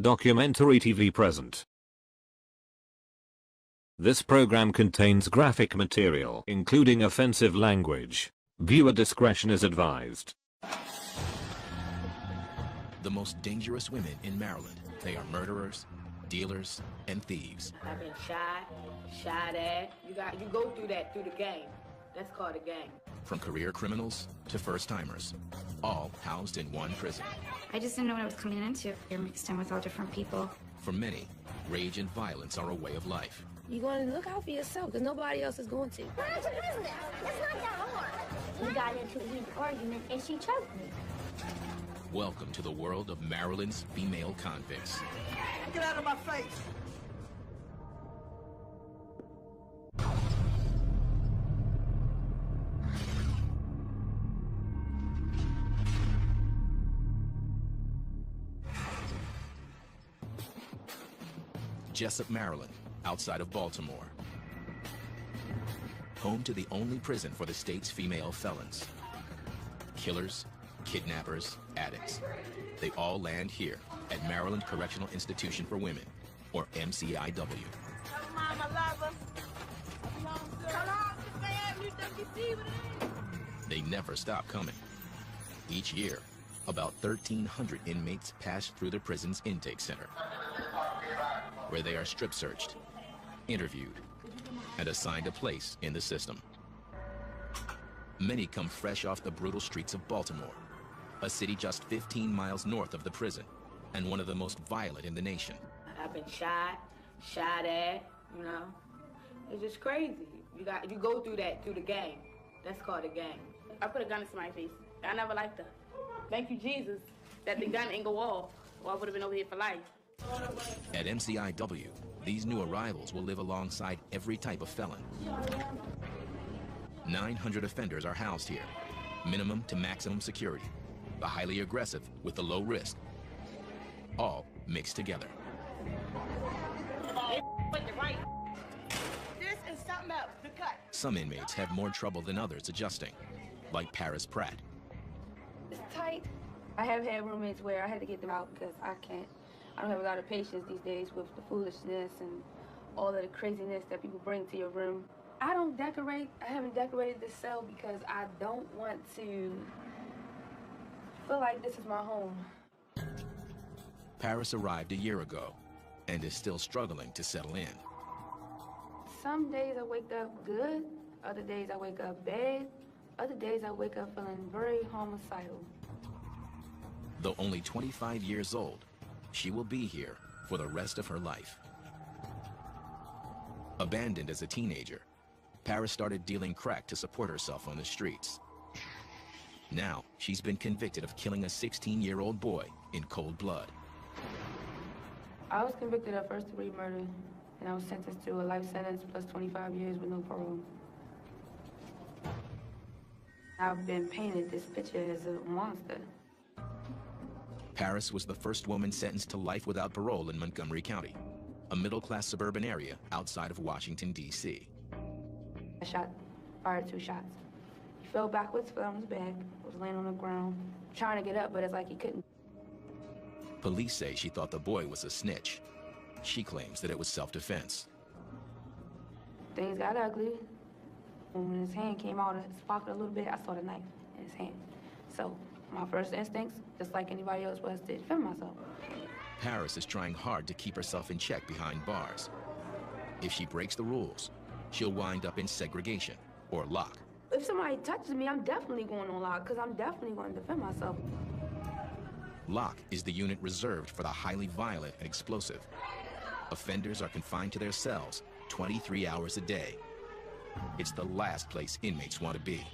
documentary TV present. This program contains graphic material including offensive language. Viewer discretion is advised. The most dangerous women in Maryland. They are murderers, dealers, and thieves. I've been shot at. You go through that through the game. That's called a game. From career criminals to first-timers, all housed in one prison. I just didn't know what I was coming into. You're mixed in with all different people. For many, rage and violence are a way of life. You're going to look out for yourself because nobody else is going to. Mind your business. It's not that hard. We got into a heated argument and she choked me. Welcome to the world of Maryland's female convicts. Get out of my face! Jessup, Maryland, outside of Baltimore. Home to the only prison for the state's female felons. Killers, kidnappers, addicts. They all land here at Maryland Correctional Institution for Women, or MCIW. They never stop coming. Each year, about 1,300 inmates pass through the prison's intake center, where they are strip searched, interviewed, and assigned a place in the system. Many come fresh off the brutal streets of Baltimore, a city just 15 miles north of the prison, and one of the most violent in the nation. I've been shot at, you know. It's just crazy. You go through that through the game. That's called a game. I put a gun into my face. I never liked that. Thank you, Jesus, that the gun ain't go off, or I would have been over here for life. At MCIW, these new arrivals will live alongside every type of felon. 900 offenders are housed here, minimum to maximum security, the highly aggressive with the low risk, all mixed together. This is something else. The cut. Some inmates have more trouble than others adjusting, like Paris Pratt. It's tight. I have had roommates where I had to get them out because I don't have a lot of patience these days with the foolishness and all of the craziness that people bring to your room. I don't decorate. I haven't decorated this cell because I don't want to feel like this is my home. Paris arrived a year ago and is still struggling to settle in. Some days I wake up good, other days I wake up bad, other days I wake up feeling very homicidal. Though only 25 years old, she will be here for the rest of her life. Abandoned as a teenager, Paris started dealing crack to support herself on the streets. Now, she's been convicted of killing a 16-year-old boy in cold blood. I was convicted of first-degree murder, and I was sentenced to a life sentence plus 25 years with no parole. I've been painted this picture as a monster. Paris was the first woman sentenced to life without parole in Montgomery County, a middle-class suburban area outside of Washington, D.C. I fired 2 shots. He fell backwards, fell on his back, was laying on the ground, trying to get up, but it's like he couldn't. Police say she thought the boy was a snitch. She claims that it was self-defense. Things got ugly. When his hand came out of his pocket a little bit, I saw the knife in his hand. So my first instincts, just like anybody else, was to defend myself. Paris is trying hard to keep herself in check behind bars. If she breaks the rules, she'll wind up in segregation or lock. If somebody touches me, I'm definitely going on lock, because I'm definitely going to defend myself. Lock is the unit reserved for the highly violent and explosive. Offenders are confined to their cells 23 hours a day. It's the last place inmates want to be.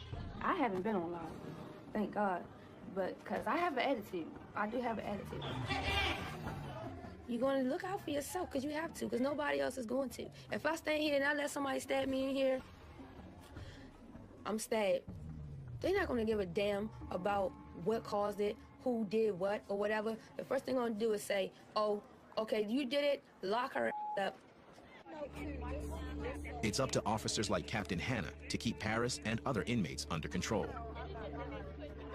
I haven't been on lock, thank God, but because I have an attitude. I do have an attitude. You're going to look out for yourself because you have to, because nobody else is going to. If I stand here and I let somebody stab me in here, I'm stabbed. They're not going to give a damn about what caused it, who did what, or whatever. The first thing I'm going to do is say, oh, okay, you did it, lock her up. It's up to officers like Captain Hannah to keep Paris and other inmates under control.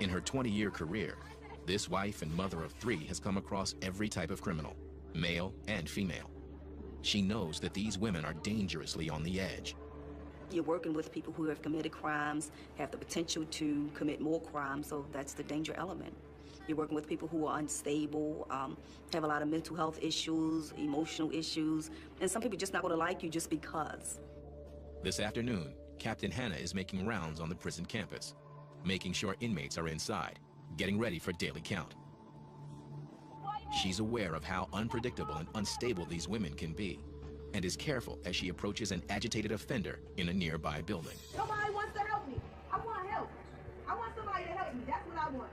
In her 20-year career, this wife and mother of 3 has come across every type of criminal, male and female. She knows that these women are dangerously on the edge. You're working with people who have committed crimes, have the potential to commit more crimes, so that's the danger element. You're working with people who are unstable, have a lot of mental health issues, emotional issues, and some people just not going to like you just because. This afternoon, Captain Hannah is making rounds on the prison campus, making sure inmates are inside, getting ready for daily count. She's aware of how unpredictable and unstable these women can be, and is careful as she approaches an agitated offender in a nearby building. Somebody wants to help me. I want help. I want somebody to help me. That's what I want.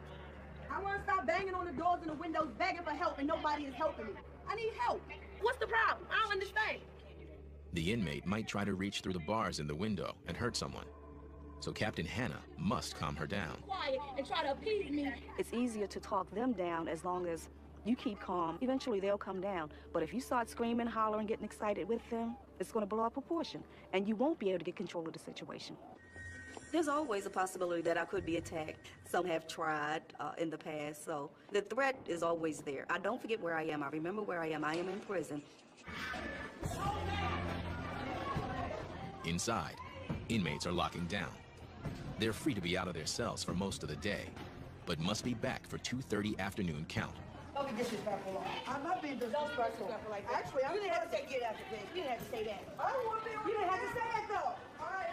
I want to stop banging on the doors and the windows, begging for help, and nobody is helping me. I need help. What's the problem? I don't understand. The inmate might try to reach through the bars in the window and hurt someone, so Captain Hannah must calm her down. Quiet and try to appease me. It's easier to talk them down as long as you keep calm. Eventually they'll come down. But if you start screaming, hollering, getting excited with them, it's going to blow out proportion, and you won't be able to get control of the situation. There's always a possibility that I could be attacked. Some have tried in the past, so the threat is always there. I don't forget where I am. I remember where I am. I am in prison. Inside, inmates are locking down. They're free to be out of their cells for most of the day, but must be back for 2:30 afternoon count. Don't be disrespectful. I'm not being disrespectful. Like that. Actually, you didn't have to say get out the thing. You didn't have to say that. I don't want to be. You didn't have to say that though. All right.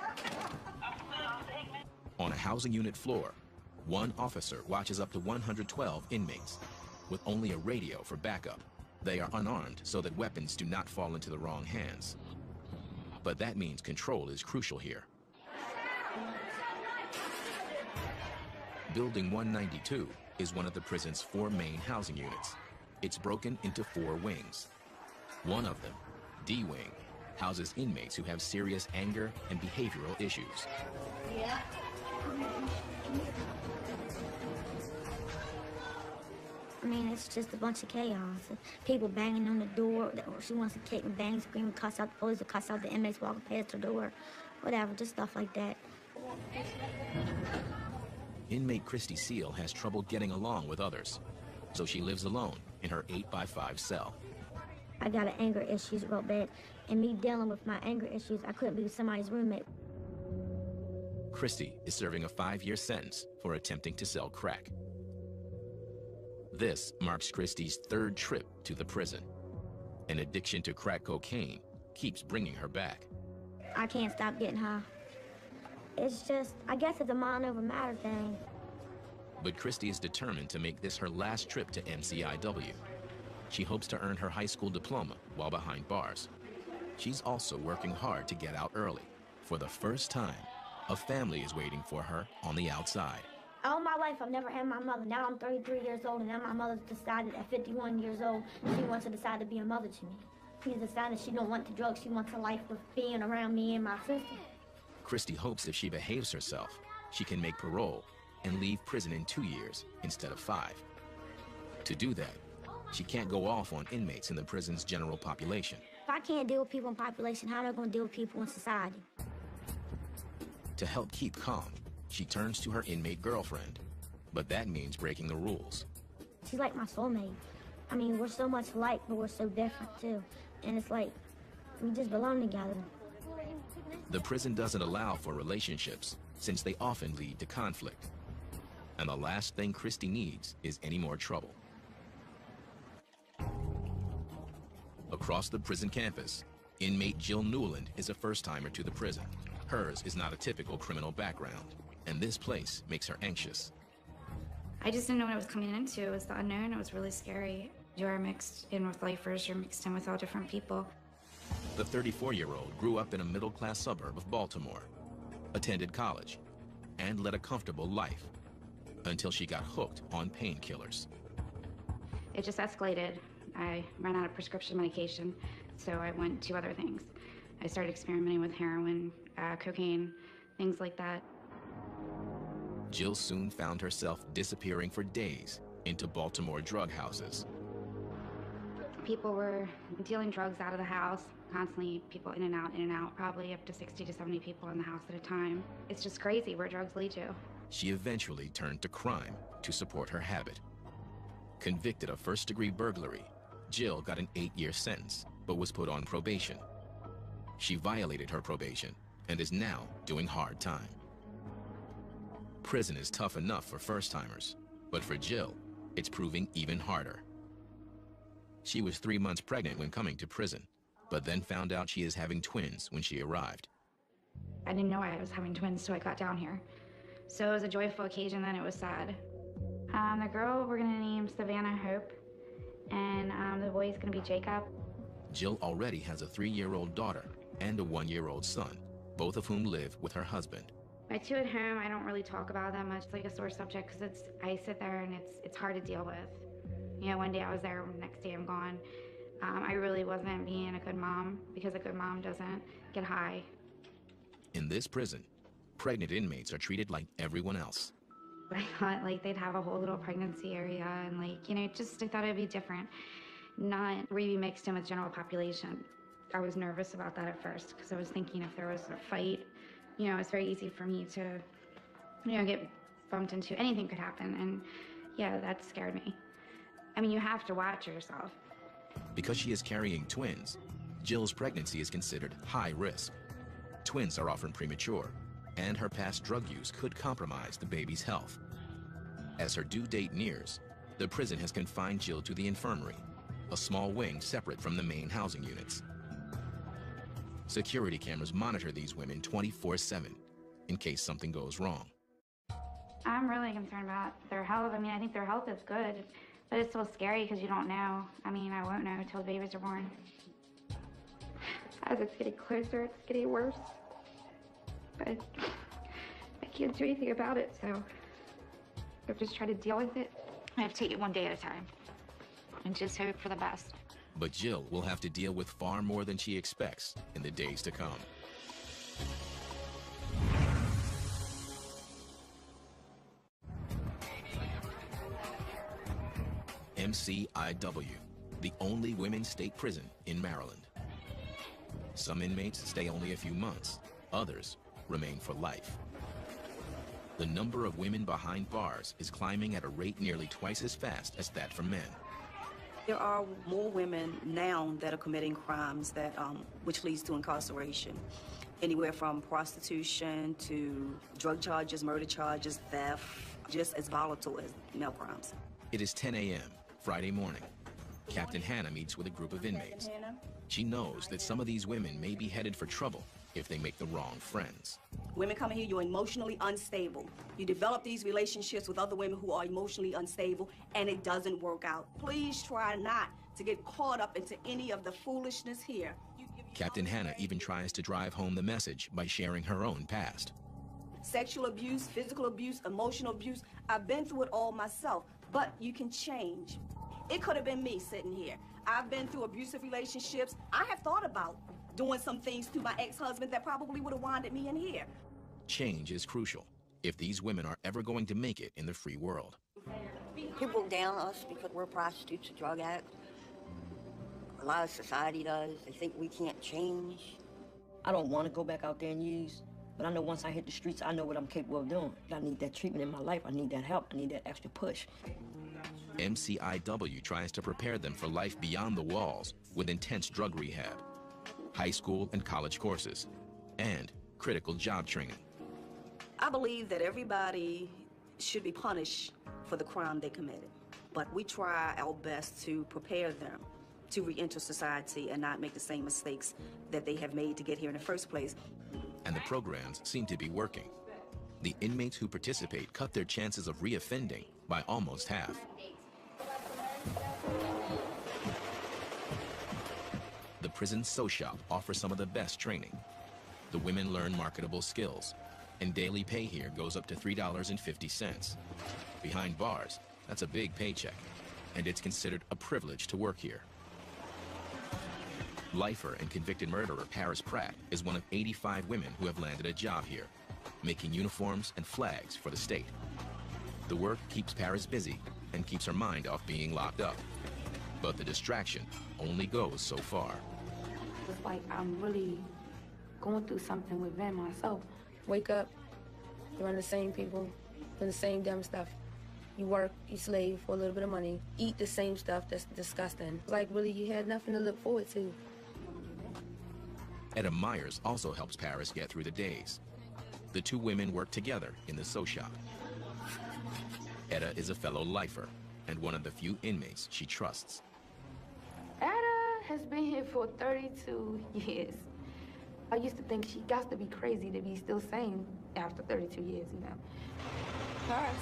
On a housing unit floor, one officer watches up to 112 inmates, with only a radio for backup. They are unarmed so that weapons do not fall into the wrong hands. But that means control is crucial here. Building 192 is one of the prison's 4 main housing units. It's broken into 4 wings. One of them, D Wing, houses inmates who have serious anger and behavioral issues. Yeah. I mean, it's just a bunch of chaos. People banging on the door. She wants to kick and bang, scream, and cuss out the police, or cuss out the inmates walking past her door. Whatever, just stuff like that. Inmate Christy Seal has trouble getting along with others, so she lives alone in her 8x5 cell. I got an anger issues real bad, and me dealing with my anger issues, I couldn't be somebody's roommate. Christy is serving a 5-year sentence for attempting to sell crack. This marks Christy's 3rd trip to the prison. An addiction to crack cocaine keeps bringing her back. I can't stop getting high. It's just, I guess it's a mind over matter thing. But Christy is determined to make this her last trip to MCIW. She hopes to earn her high school diploma while behind bars. She's also working hard to get out early. For the first time, a family is waiting for her on the outside. All my life, I've never had my mother. Now I'm 33 years old, and now my mother's decided at 51 years old, she wants to decide to be a mother to me. She's decided she don't want the drugs. She wants a life of being around me and my sister. Christy hopes if she behaves herself, she can make parole and leave prison in 2 years instead of 5. To do that, she can't go off on inmates in the prison's general population. If I can't deal with people in population, how am I going to deal with people in society? To help keep calm, she turns to her inmate girlfriend, but that means breaking the rules. She's like my soulmate. I mean, we're so much alike, but we're so different too. And it's like, we just belong together. The prison doesn't allow for relationships, since they often lead to conflict. And the last thing Christy needs is any more trouble. Across the prison campus, inmate Jill Newland is a first-timer to the prison. Hers is not a typical criminal background, and this place makes her anxious. I just didn't know what I was coming into. It was the unknown. It was really scary. You're mixed in with lifers. You're mixed in with all different people. The 34-year-old grew up in a middle-class suburb of Baltimore, attended college, and led a comfortable life until she got hooked on painkillers. It just escalated. I ran out of prescription medication, so I went to other things. I started experimenting with heroin, cocaine, things like that. Jill soon found herself disappearing for days into Baltimore drug houses. People were dealing drugs out of the house, constantly people in and out, probably up to 60 to 70 people in the house at a time. It's just crazy where drugs lead to. She eventually turned to crime to support her habit. Convicted of first-degree burglary, Jill got an 8-year sentence, but was put on probation. She violated her probation and is now doing hard time. Prison is tough enough for first-timers, but for Jill, it's proving even harder. She was 3 months pregnant when coming to prison, but then found out she is having twins when she arrived. I didn't know I was having twins till I got down here. So it was a joyful occasion, then it was sad. The girl we're gonna name Savannah Hope, and the boy is gonna be Jacob. Jill already has a 3-year-old daughter and a 1-year-old son, both of whom live with her husband. My two at home, I don't really talk about that much. It's like a sore subject because I sit there and it's hard to deal with. You know, one day I was there, next day I'm gone. I really wasn't being a good mom because a good mom doesn't get high. In this prison, pregnant inmates are treated like everyone else. I thought like they'd have a whole little pregnancy area and like, you know, I thought it'd be different, not really mixed in with general population. I was nervous about that at first because I was thinking if there was a fight, you know, it's very easy for me to, you know, get bumped into. Anything could happen, and yeah, that scared me. I mean, you have to watch yourself. Because she is carrying twins, Jill's pregnancy is considered high risk. Twins are often premature, and her past drug use could compromise the baby's health. As her due date nears, the prison has confined Jill to the infirmary, a small wing separate from the main housing units. Security cameras monitor these women 24/7 in case something goes wrong. I'm really concerned about their health. I mean, I think their health is good, but it's still scary because you don't know. I mean, I won't know until the babies are born. As it's getting closer, it's getting worse. But I can't do anything about it, so I've just tried to deal with it. I have to take it one day at a time and just hope for the best. But Jill will have to deal with far more than she expects in the days to come. MCIW, the only women's state prison in Maryland. Some inmates stay only a few months, others remain for life. The number of women behind bars is climbing at a rate nearly twice as fast as that for men. There are more women now that are committing crimes that, which leads to incarceration. Anywhere from prostitution to drug charges, murder charges, theft, just as volatile as male crimes. It is 10 a.m. Friday morning. Captain Hannah meets with a group of inmates. She knows that some of these women may be headed for trouble if they make the wrong friends. Women come here, you're emotionally unstable. You develop these relationships with other women who are emotionally unstable, and it doesn't work out. Please try not to get caught up into any of the foolishness here. Captain Hannah even tries to drive home the message by sharing her own past. Sexual abuse, physical abuse, emotional abuse, I've been through it all myself, but you can change. It could have been me sitting here. I've been through abusive relationships. I have thought about doing some things to my ex-husband that probably would have winded me in here. Change is crucial if these women are ever going to make it in the free world. People down us because we're prostitutes or drug addicts. A lot of society does. They think we can't change. I don't want to go back out there and use, but I know once I hit the streets, I know what I'm capable of doing. I need that treatment in my life. I need that help. I need that extra push. MCIW tries to prepare them for life beyond the walls with intense drug rehab, high school and college courses, and critical job training. I believe that everybody should be punished for the crime they committed, but we try our best to prepare them to re-enter society and not make the same mistakes that they have made to get here in the first place. And the programs seem to be working. The inmates who participate cut their chances of re-offending by almost half. The prison SoShop offers some of the best training. The women learn marketable skills, and daily pay here goes up to $3.50. Behind bars, that's a big paycheck, and it's considered a privilege to work here. Lifer and convicted murderer Paris Pratt is one of 85 women who have landed a job here, making uniforms and flags for the state. The work keeps Paris busy and keeps her mind off being locked up. But the distraction only goes so far. It's like I'm really going through something within myself. Wake up, you're around the same people, doing the same dumb stuff. You work, you slave for a little bit of money, eat the same stuff that's disgusting. Like, really, you had nothing to look forward to. Etta Myers also helps Paris get through the days. The two women work together in the sew shop. Etta is a fellow lifer and one of the few inmates she trusts. Etta has been here for 32 years. I used to think she got to be crazy to be still sane after 32 years, you know. Paris.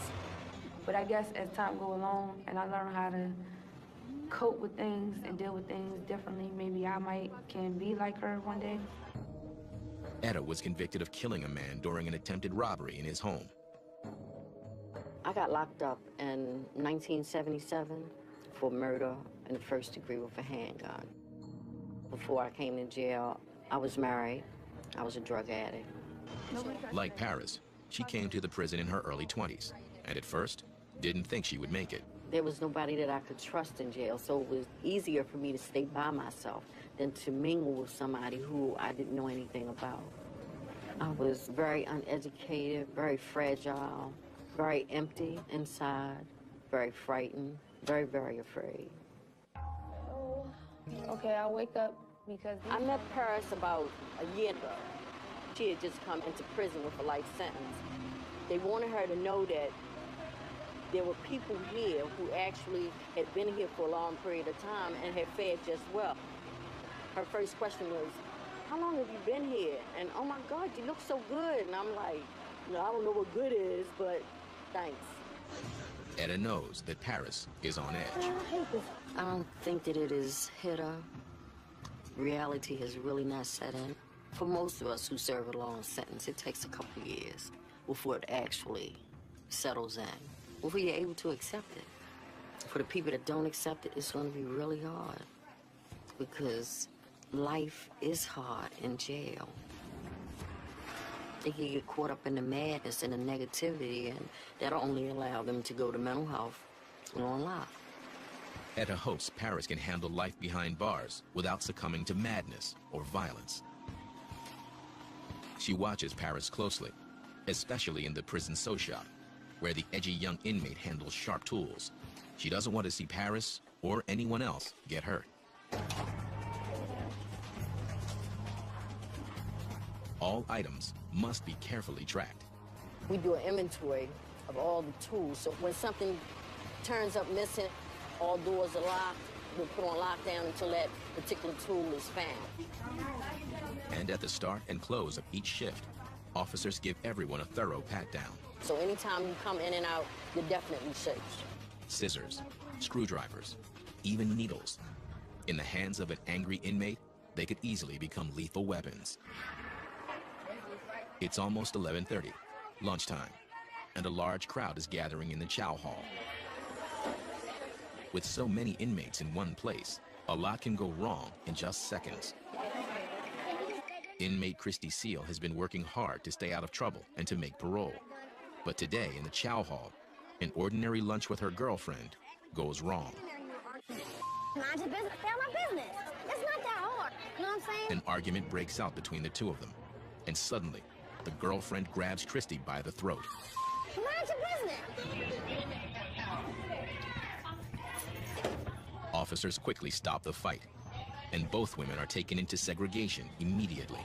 But I guess as time goes along and I learn how to cope with things and deal with things differently, maybe I can be like her one day. Etta was convicted of killing a man during an attempted robbery in his home. I got locked up in 1977 for murder in the first degree with a handgun. Before I came to jail, I was married. I was a drug addict. Like Paris, she came to the prison in her early 20s, and at first, didn't think she would make it. There was nobody that I could trust in jail, so it was easier for me to stay by myself than to mingle with somebody who I didn't know anything about. I was very uneducated, very fragile, very empty inside, very frightened, very, very afraid. Okay, I wake up because... I met Paris about a year ago. She had just come into prison with a life sentence. They wanted her to know that there were people here who actually had been here for a long period of time and had fared just well. Her first question was, how long have you been here? And oh my God, you look so good. And I'm like, no, I don't know what good is, but thanks. Etta knows that Paris is on edge. I don't think that it has hit her. Reality has really not set in. For most of us who serve a long sentence, it takes a couple years before it actually settles in, before you're able to accept it. For the people that don't accept it, it's going to be really hard because life is hard in jail. They can get caught up in the madness and the negativity, and that'll only allow them to go to mental health and on lock. Etta hopes Paris can handle life behind bars without succumbing to madness or violence. She watches Paris closely, especially in the prison sew shop, where the edgy young inmate handles sharp tools. She doesn't want to see Paris or anyone else get hurt. All items must be carefully tracked. We do an inventory of all the tools, so when something turns up missing, all doors are locked, we put on lockdown until that particular tool is found. And at the start and close of each shift, officers give everyone a thorough pat-down. So anytime you come in and out, you're definitely safe. Scissors, screwdrivers, even needles. In the hands of an angry inmate, they could easily become lethal weapons. It's almost 11:30, lunchtime, and a large crowd is gathering in the chow hall. With so many inmates in one place, a lot can go wrong in just seconds. Inmate Christy Seal has been working hard to stay out of trouble and to make parole. But today in the chow hall, an ordinary lunch with her girlfriend goes wrong. Mind your business. Stay on my business. It's not that hard. You know what I'm saying? An argument breaks out between the two of them, and suddenly, the girlfriend grabs Christy by the throat. Mind your business. Officers quickly stop the fight, and both women are taken into segregation immediately.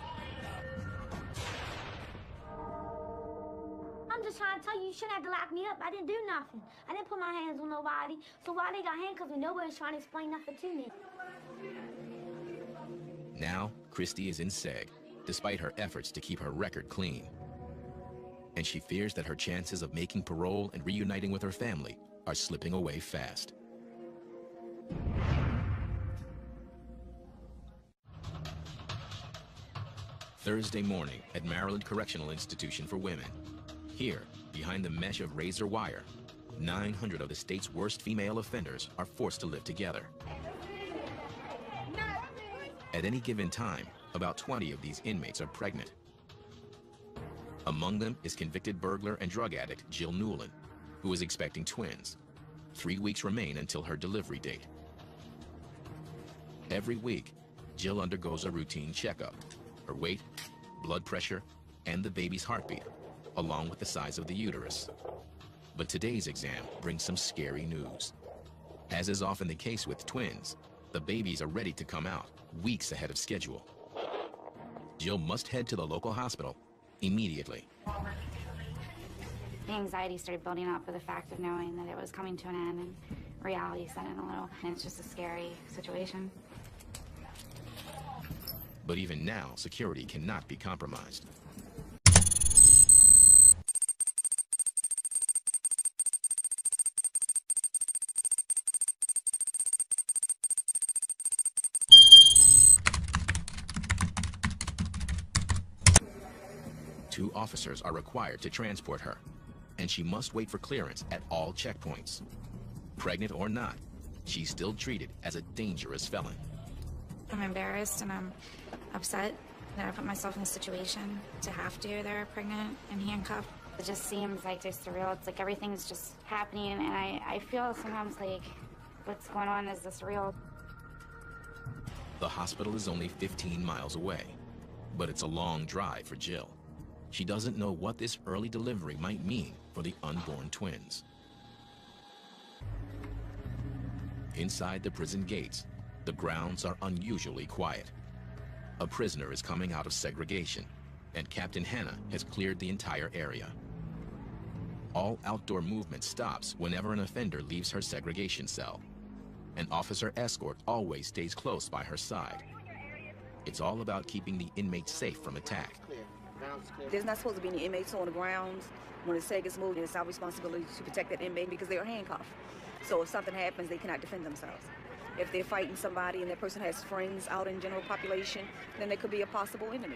I'm just trying to tell you, you shouldn't have to lock me up. I didn't do nothing. I didn't put my hands on nobody. So why they got handcuffs and nobody's trying to explain nothing to me? Now, Christy is in seg, despite her efforts to keep her record clean. And she fears that her chances of making parole and reuniting with her family are slipping away fast. Thursday morning at Maryland Correctional Institution for Women. Here, behind the mesh of razor wire, 900 of the state's worst female offenders are forced to live together. At any given time, about 20 of these inmates are pregnant. Among them is convicted burglar and drug addict Jill Newland, who is expecting twins. 3 weeks remain until her delivery date. Every week, Jill undergoes a routine checkup. Her weight, blood pressure, and the baby's heartbeat, along with the size of the uterus. But today's exam brings some scary news. As is often the case with twins, the babies are ready to come out weeks ahead of schedule. Jill must head to the local hospital immediately. The anxiety started building up with the fact of knowing that it was coming to an end, and reality set in a little, and it's just a scary situation. But even now, security cannot be compromised. Two officers are required to transport her, and she must wait for clearance at all checkpoints. Pregnant or not, she's still treated as a dangerous felon. I'm embarrassed and I'm upset that I put myself in a situation to have to. They're pregnant and handcuffed. It just seems like they're surreal. It's like everything's just happening, and I feel sometimes like what's going on, is this real? The hospital is only 15 miles away, but it's a long drive for Jill. She doesn't know what this early delivery might mean for the unborn twins. Inside the prison gates, the grounds are unusually quiet. A prisoner is coming out of segregation, and Captain Hannah has cleared the entire area. All outdoor movement stops whenever an offender leaves her segregation cell. An officer escort always stays close by her side. It's all about keeping the inmates safe from attack. There's not supposed to be any inmates on the grounds. When the cell gets moved, it's our responsibility to protect that inmate because they are handcuffed. So if something happens, they cannot defend themselves. If they're fighting somebody and that person has friends out in general population, then they could be a possible enemy.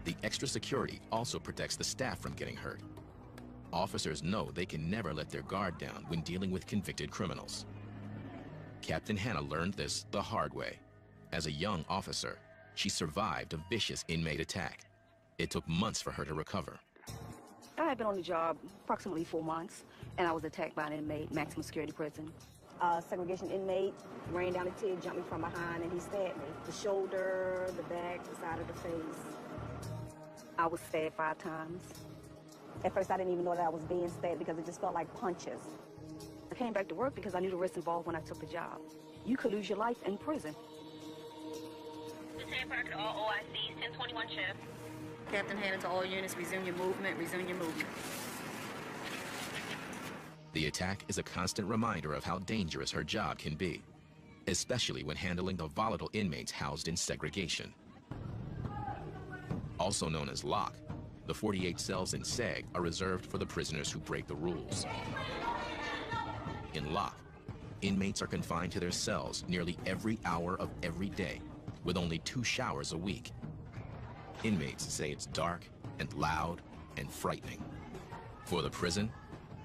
The extra security also protects the staff from getting hurt. Officers know they can never let their guard down when dealing with convicted criminals. Captain Hannah learned this the hard way. As a young officer, she survived a vicious inmate attack. It took months for her to recover. I had been on the job approximately 4 months, and I was attacked by an inmate, maximum security prison. Segregation inmate ran down the tail, jumped me from behind, and he stabbed me. The shoulder, the back, the side of the face. I was stabbed 5 times. At first, I didn't even know that I was being stabbed because it just felt like punches. I came back to work because I knew the risk involved when I took the job. You could lose your life in prison. Lieutenant Parker to all OICs, 1021 shift. Captain Hannah to all units, resume your movement, resume your movement. The attack is a constant reminder of how dangerous her job can be, especially when handling the volatile inmates housed in segregation. Also known as lock, the 48 cells in seg are reserved for the prisoners who break the rules. In lock, inmates are confined to their cells nearly every hour of every day, with only 2 showers a week. Inmates say it's dark and loud and frightening. For the prison,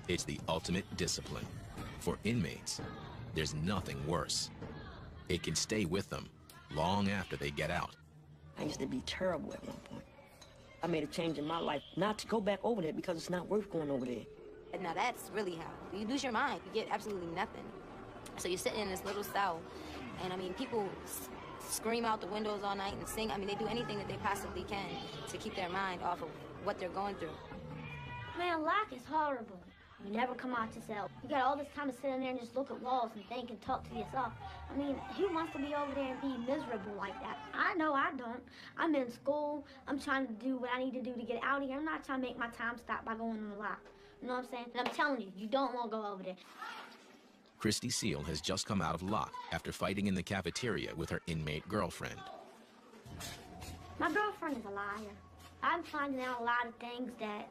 it's the ultimate discipline. For inmates, there's nothing worse. It can stay with them long after they get out. I used to be terrible at one point. I made a change in my life not to go back over there because it's not worth going over there. And now that's really how. You lose your mind. You get absolutely nothing. So you're sitting in this little cell, and I mean, people scream out the windows all night and sing. I mean, they do anything that they possibly can to keep their mind off of what they're going through. Man, lock is horrible. You never come out your cell. You got all this time to sit in there and just look at walls and think and talk to yourself. I mean, who wants to be over there and be miserable like that? I know I don't. I'm in school. I'm trying to do what I need to do to get out of here. I'm not trying to make my time stop by going in the lock. You know what I'm saying? And I'm telling you, you don't want to go over there. Christy Seal has just come out of lock after fighting in the cafeteria with her inmate girlfriend. My girlfriend is a liar. I'm finding out a lot of things that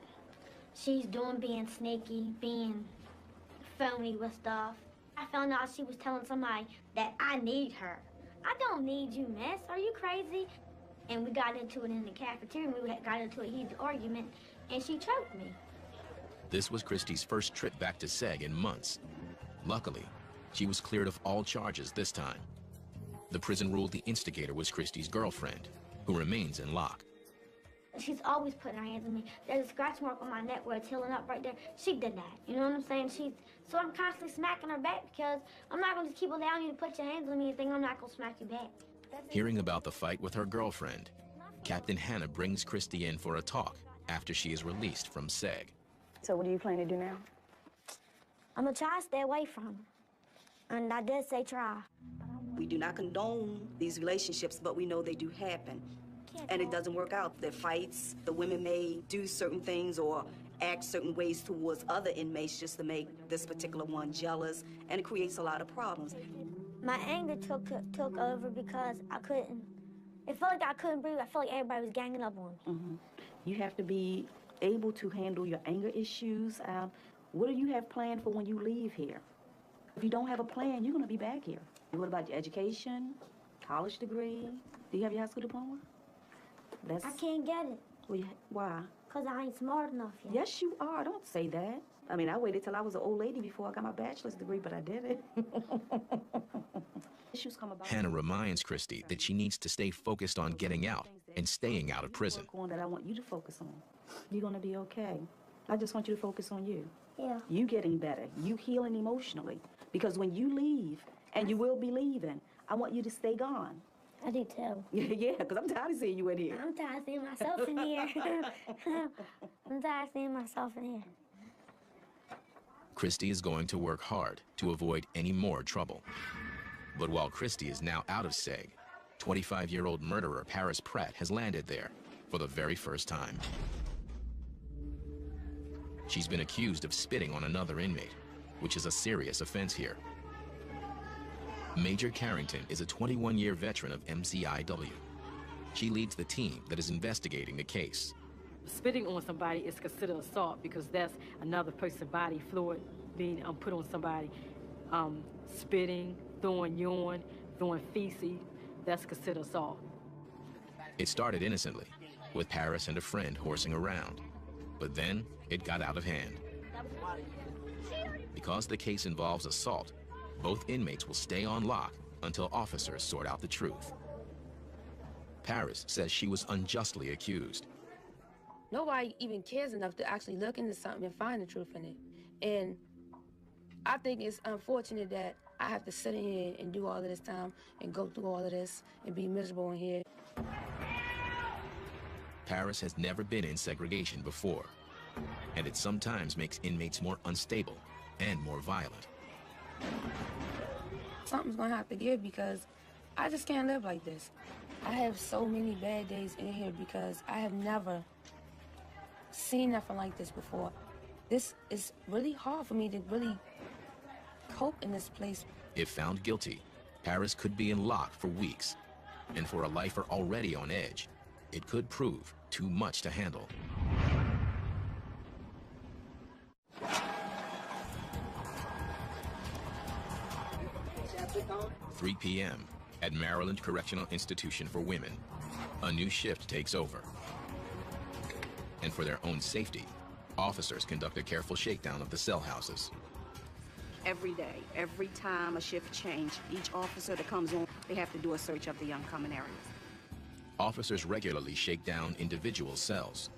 she's doing, being sneaky, being phony with stuff. I found out she was telling somebody that I need her. I don't need you, miss. Are you crazy? And we got into it in the cafeteria, and we got into a heated argument, and she choked me. This was Christy's first trip back to seg in months. Luckily, she was cleared of all charges this time. The prison ruled the instigator was Christy's girlfriend, who remains in lock. She's always putting her hands on me. There's a scratch mark on my neck where it's healing up right there. She did that. You know what I'm saying? So I'm constantly smacking her back because I'm not going to keep allowing you to put your hands on me and think I'm not going to smack you back. Hearing about the fight with her girlfriend, Captain Hannah brings Christy in for a talk after she is released from seg. So what do you plan to do now? I'm gonna try to stay away from him. And I did say try. We do not condone these relationships, but we know they do happen. And it doesn't work out. There are fights. The women may do certain things or act certain ways towards other inmates just to make this particular one jealous, and it creates a lot of problems. My anger took over because I couldn't. It felt like I couldn't breathe. I felt like everybody was ganging up on me. You have to be able to handle your anger issues. What do you have planned for when you leave here? If you don't have a plan, you're going to be back here. What about your education, college degree? Do you have your high school diploma? I can't get it. Well, why? Because I ain't smart enough yet. Yes, you are. Don't say that. I mean, I waited till I was an old lady before I got my bachelor's degree, but I did it. Issues come about. Hannah reminds Christy that she needs to stay focused on getting out and staying out of prison. That I want you to focus on. You're going to be okay. I just want you to focus on you. Yeah. You getting better. You healing emotionally. Because when you leave, and you will be leaving, I want you to stay gone. I do too. Yeah, because I'm tired of seeing you in here. I'm tired of seeing myself in here. I'm tired of seeing myself in here. Christy is going to work hard to avoid any more trouble. But while Christy is now out of SEG, 25-year-old murderer Paris Pratt has landed there for the very first time. She's been accused of spitting on another inmate, which is a serious offense here. Major Carrington is a 21-year veteran of MCIW. She leads the team that is investigating the case. Spitting on somebody is considered assault because that's another person's body fluid being put on somebody. Spitting, throwing urine, throwing feces, that's considered assault. It started innocently, with Paris and a friend horsing around. But then it got out of hand. Because the case involves assault, both inmates will stay on lock until officers sort out the truth. Paris says she was unjustly accused. Nobody even cares enough to actually look into something and find the truth in it. And I think it's unfortunate that I have to sit in here and do all of this time and go through all of this and be miserable in here. Paris has never been in segregation before, and it sometimes makes inmates more unstable and more violent. Something's gonna have to give because I just can't live like this. I have so many bad days in here because I have never seen nothing like this before. This is really hard for me to really cope in this place. If found guilty, Paris could be in lock for weeks, and for a lifer already on edge, it could prove too much to handle. 3 p.m. at Maryland Correctional Institution for Women. A new shift takes over. And for their own safety, officers conduct a careful shakedown of the cell houses. Every day, every time a shift changes, each officer that comes on, they have to do a search of the common areas. Officers regularly shake down individual cells,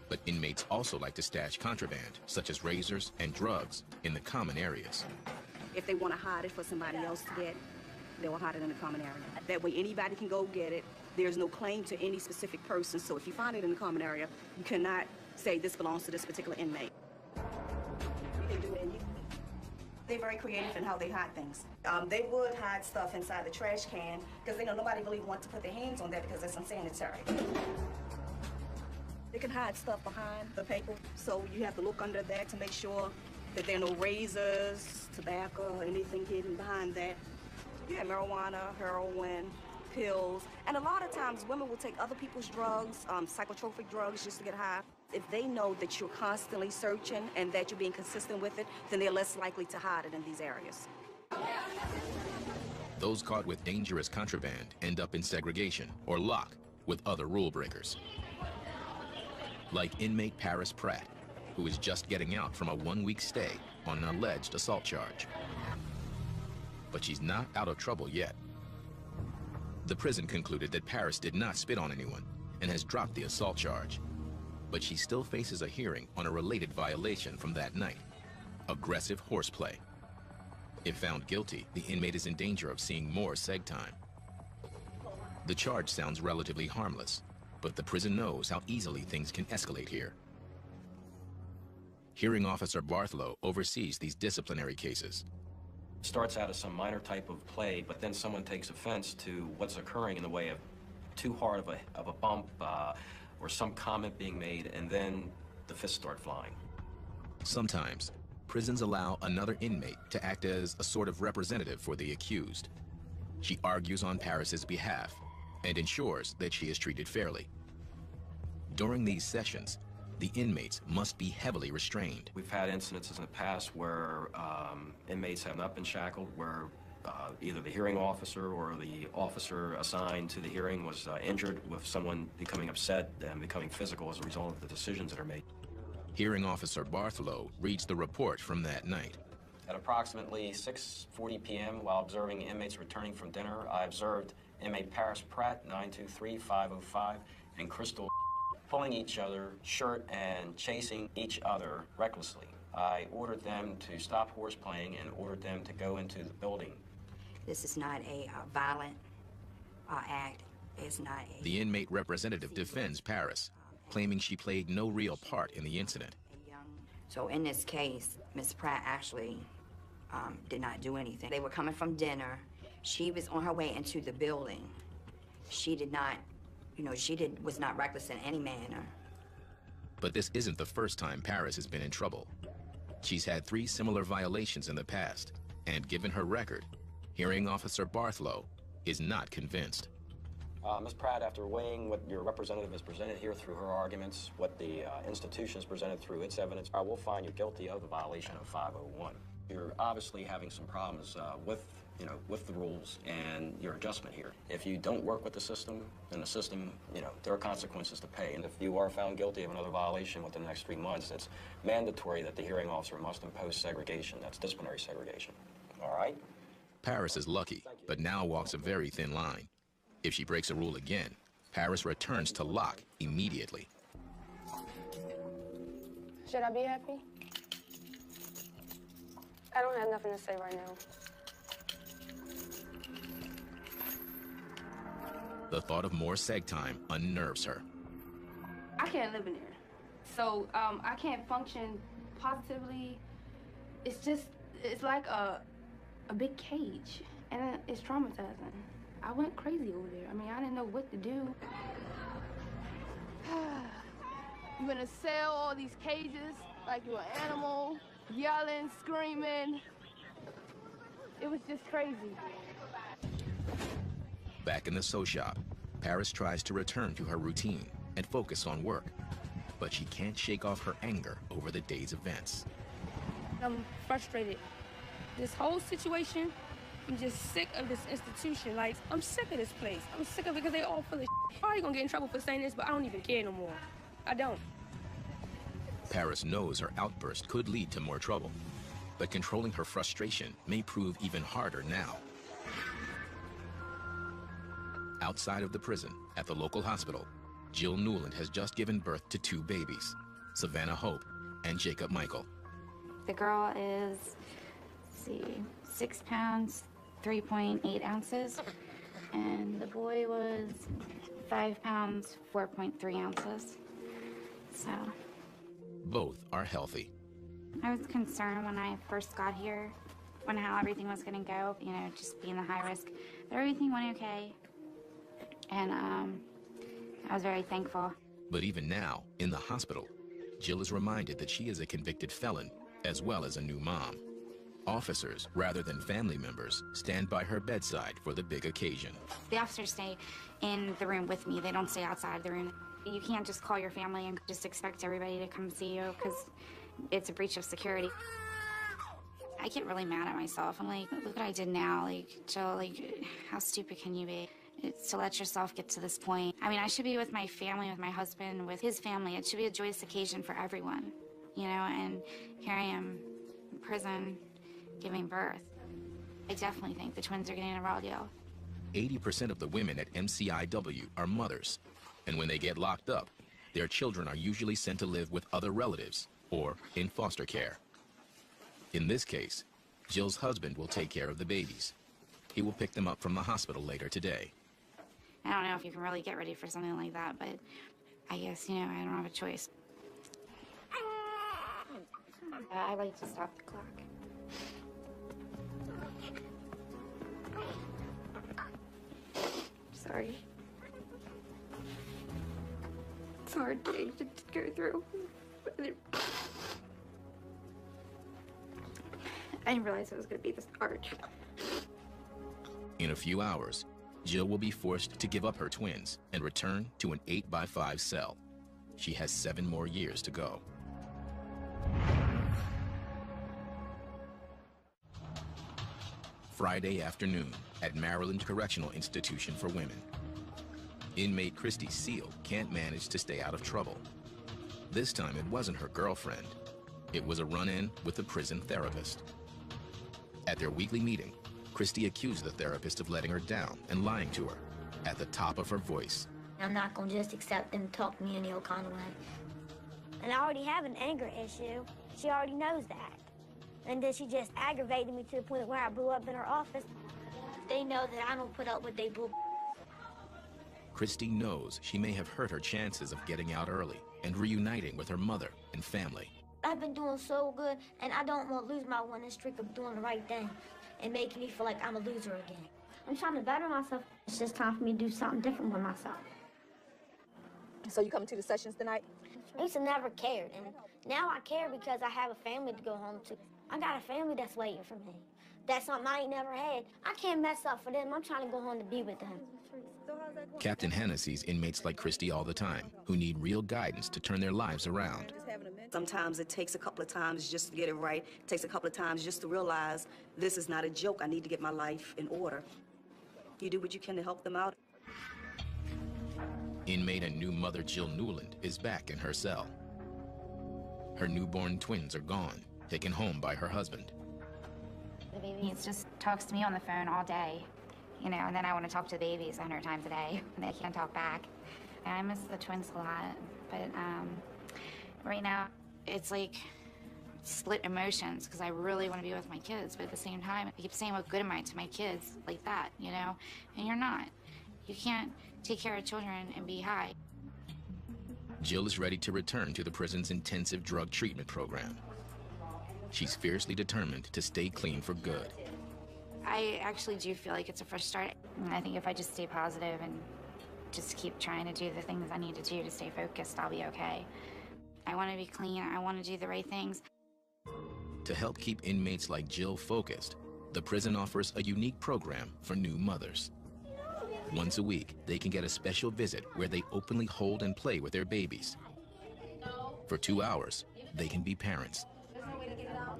but inmates also like to stash contraband, such as razors and drugs, in the common areas. If they want to hide it for somebody else to get, they will hide it in the common area. That way anybody can go get it. There's no claim to any specific person, so if you find it in the common area, you cannot say this belongs to this particular inmate. They're very creative in how they hide things. They would hide stuff inside the trash can because they know nobody really wants to put their hands on that because it's unsanitary. They can hide stuff behind the paper, so you have to look under that to make sure that there are no razors, tobacco, anything hidden behind that. You have marijuana, heroin, pills, and a lot of times women will take other people's drugs, psychotropic drugs, just to get high. If they know that you're constantly searching and that you're being consistent with it, then they're less likely to hide it in these areas. Those caught with dangerous contraband end up in segregation or lock with other rule breakers. Like inmate Paris Pratt, who is just getting out from a 1-week stay on an alleged assault charge. But she's not out of trouble yet. The prison concluded that Paris did not spit on anyone and has dropped the assault charge. But she still faces a hearing on a related violation from that night, aggressive horseplay. If found guilty, the inmate is in danger of seeing more seg time. The charge sounds relatively harmless, but the prison knows how easily things can escalate here. Hearing Officer Bartholow oversees these disciplinary cases. Starts out as some minor type of play, but then someone takes offense to what's occurring in the way of too hard of a bump or some comment being made, and then the fists start flying. Sometimes, prisons allow another inmate to act as a sort of representative for the accused. She argues on Paris's behalf and ensures that she is treated fairly. During these sessions, the inmates must be heavily restrained. We've had incidences in the past where inmates have not been shackled, where either the hearing officer or the officer assigned to the hearing was injured, with someone becoming upset and becoming physical as a result of the decisions that are made. Hearing Officer Bartholow reads the report from that night. At approximately 6:40 p.m., while observing inmates returning from dinner, I observed inmate Paris Pratt, 923-505, and Crystal pulling each other shirt and chasing each other recklessly. I ordered them to stop horseplaying and ordered them to go into the building. This is not a violent act. It's not a... The inmate representative defends Paris, claiming she played no real part in the incident. So in this case, Ms. Pratt actually did not do anything. They were coming from dinner. She was on her way into the building. She did not, was not reckless in any manner. But this isn't the first time Paris has been in trouble. She's had 3 similar violations in the past, and given her record, Hearing Officer Bartholow is not convinced. Ms. Pratt, after weighing what your representative has presented here through her arguments, what the institution has presented through its evidence, I will find you guilty of a violation of 501. You're obviously having some problems with the rules and your adjustment here. If you don't work with the system, then the system, there are consequences to pay. And if you are found guilty of another violation within the next 3 months, it's mandatory that the hearing officer must impose segregation. That's disciplinary segregation. All right? Paris is lucky, but now walks a very thin line. If she breaks a rule again, Paris returns to lock immediately. Should I be happy? I don't have nothing to say right now. The thought of more seg time unnerves her. I can't live in there. So I can't function positively. It's like a big cage, and it's traumatizing. I went crazy over there. I mean, I didn't know what to do. You're in a cell, all these cages, like you're an animal, yelling, screaming. It was just crazy. Back in the sew shop, Paris tries to return to her routine and focus on work, but she can't shake off her anger over the day's events. I'm frustrated. This whole situation, I'm just sick of this institution. Like, I'm sick of this place. I'm sick of it because they all full of shit. Probably gonna get in trouble for saying this, but I don't even care no more. I don't. Paris knows her outburst could lead to more trouble, but controlling her frustration may prove even harder now. Outside of the prison, at the local hospital, Jill Newland has just given birth to 2 babies, Savannah Hope and Jacob Michael. The girl is, 6 pounds, 3.8 ounces, and the boy was 5 pounds, 4.3 ounces. So. Both are healthy. I was concerned when I first got here, how everything was gonna go, just being the high risk, but everything went okay. And I was very thankful. But even now, in the hospital, Jill is reminded that she is a convicted felon, as well as a new mom. Officers, rather than family members, stand by her bedside for the big occasion. The officers stay in the room with me. They don't stay outside the room. You can't just call your family and just expect everybody to come see you, because it's a breach of security. I get really mad at myself. I'm like, look what I did now. Like, Jill, like, how stupid can you be? It's to let yourself get to this point. I mean, I should be with my family, with my husband, with his family. It should be a joyous occasion for everyone, and here I am in prison giving birth. I definitely think the twins are getting a raw deal. 80% of the women at MCIW are mothers, and when they get locked up, their children are usually sent to live with other relatives or in foster care. In this case, Jill's husband will take care of the babies. He will pick them up from the hospital later today. I don't know if you can really get ready for something like that, but I guess, I don't have a choice. I like to stop the clock. Sorry. It's a hard day to go through. I didn't realize it was going to be this hard. In a few hours, Jill will be forced to give up her twins and return to an 8x5 cell. She has 7 more years to go. Friday afternoon at Maryland Correctional Institution for Women. Inmate Christy Seal can't manage to stay out of trouble. This time it wasn't her girlfriend. It was a run-in with the prison therapist. At their weekly meeting, Christy accused the therapist of letting her down and lying to her at the top of her voice. I'm not gonna just accept them to talk to me any old kind of way. And I already have an anger issue. She already knows that. And then she just aggravated me to the point where I blew up in her office. They know that I don't put up with they bull. Christy knows she may have hurt her chances of getting out early and reuniting with her mother and family. I've been doing so good, and I don't want to lose my winning streak of doing the right thing and making me feel like I'm a loser again. I'm trying to better myself. It's just time for me to do something different with myself. So you coming to the sessions tonight? I used to never cared, and now I care because I have a family to go home to. I got a family that's waiting for me. That's something I ain't never had. I can't mess up for them. I'm trying to go home to be with them. Captain Hannah sees inmates like Christy all the time who need real guidance to turn their lives around. Sometimes it takes a couple of times just to get it right. It takes a couple of times just to realize this is not a joke. I need to get my life in order. You do what you can to help them out. Inmate and new mother Jill Newland is back in her cell. Her newborn twins are gone, taken home by her husband. The baby just talks to me on the phone all day, you know, and then I want to talk to the babies 100 times a day, and they can't talk back. And I miss the twins a lot, but right now it's like split emotions because I really want to be with my kids, but at the same time, I keep saying, what good am I to my kids like that, you know? And you're not. You can't take care of children and be high. Jill is ready to return to the prison's intensive drug treatment program. She's fiercely determined to stay clean for good. I actually do feel like it's a fresh start. And I think if I just stay positive and just keep trying to do the things I need to do to stay focused, I'll be okay. I want to be clean. I want to do the right things. To help keep inmates like Jill focused, the prison offers a unique program for new mothers. Once a week, they can get a special visit where they openly hold and play with their babies. For 2 hours, they can be parents.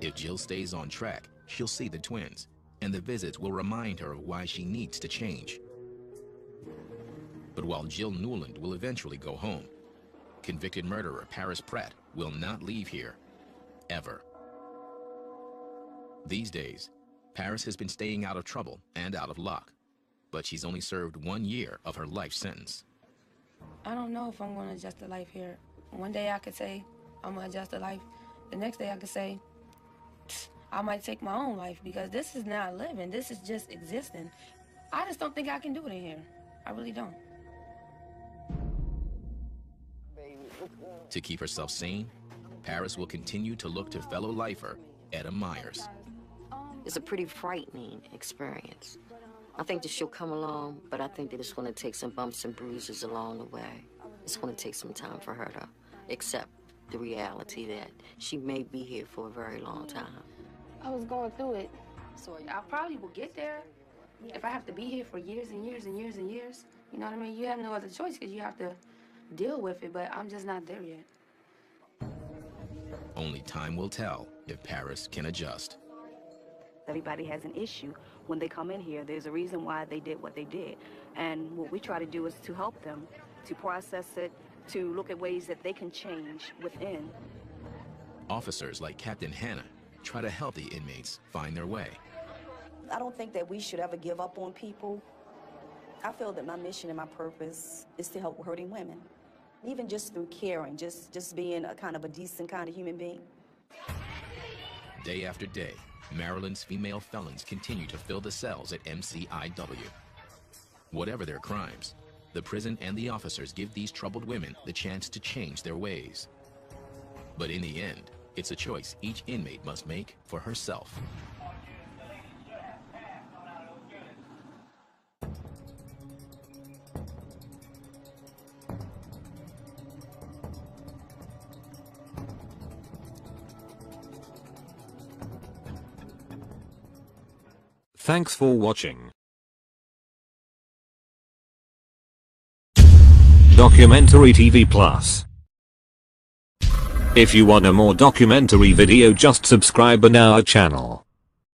If Jill stays on track, she'll see the twins, and the visits will remind her of why she needs to change. But while Jill Newland will eventually go home, convicted murderer Paris Pratt will not leave here, ever. These days, Paris has been staying out of trouble and out of luck, but she's only served 1 year of her life sentence. I don't know if I'm going to adjust to life here. One day I could say I'm going to adjust to life. The next day I could say I might take my own life because this is not living. This is just existing. I just don't think I can do it in here. I really don't. To keep herself sane, Paris will continue to look to fellow lifer Etta Myers. It's a pretty frightening experience. I think that she'll come along, but I think that it's going to take some bumps and bruises along the way. It's going to take some time for her to accept the reality that she may be here for a very long time. I was going through it, so I probably will get there if I have to be here for years and years and years and years. You know what I mean? You have no other choice because you have to deal with it, but I'm just not there yet. Only time will tell if Paris can adjust. Everybody has an issue when they come in here. There's a reason why they did what they did. And what we try to do is to help them, to process it, to look at ways that they can change within. Officers like Captain Hannah try to help the inmates find their way. I don't think that we should ever give up on people. I feel that my mission and my purpose is to help hurting women. Even just through caring, just being a kind of a decent kind of human being. Day after day, Maryland's female felons continue to fill the cells at MCIW. Whatever their crimes, the prison and the officers give these troubled women the chance to change their ways. But in the end, It's a choice each inmate must make for herself. Thanks for watching. Documentary TV Plus. If you want a more documentary video, just subscribe on our channel.